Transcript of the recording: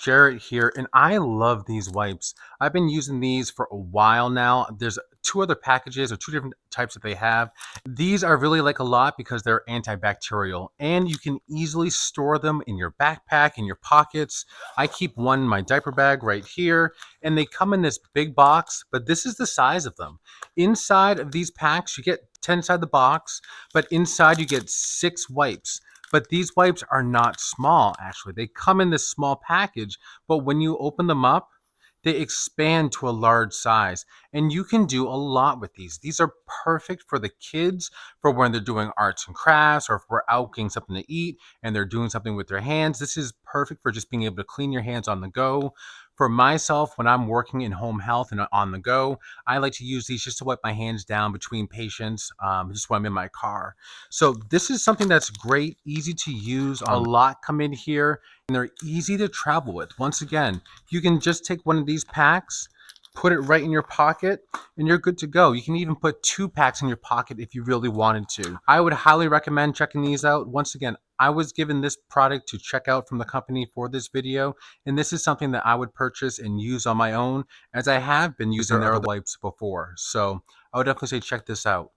Jared here, and I love these wipes. I've been using these for a while now. There's two other packages or two different types that they have. These are really like a lot because they're antibacterial and you can easily store them in your backpack, in your pockets. I keep one in my diaper bag right here, and they come in this big box, but this is the size of them. Inside of these packs, you get 10 inside the box, but inside you get 6 wipes. But these wipes are not small, actually. They come in this small package, but when you open them up, they expand to a large size. And you can do a lot with these. These are perfect for the kids for when they're doing arts and crafts, or if we're out getting something to eat and they're doing something with their hands. This is perfect for just being able to clean your hands on the go. For myself, when I'm working in home health and on the go, I like to use these just to wipe my hands down between patients, just when I'm in my car. So this is something that's great, easy to use. A lot come in here, and they're easy to travel with. Once again, you can just take one of these packs, put it right in your pocket, and you're good to go. You can even put 2 packs in your pocket if you really wanted to. I would highly recommend checking these out. Once again, I was given this product to check out from the company for this video, and this is something that I would purchase and use on my own, as I have been using their other wipes before. So I would definitely say check this out.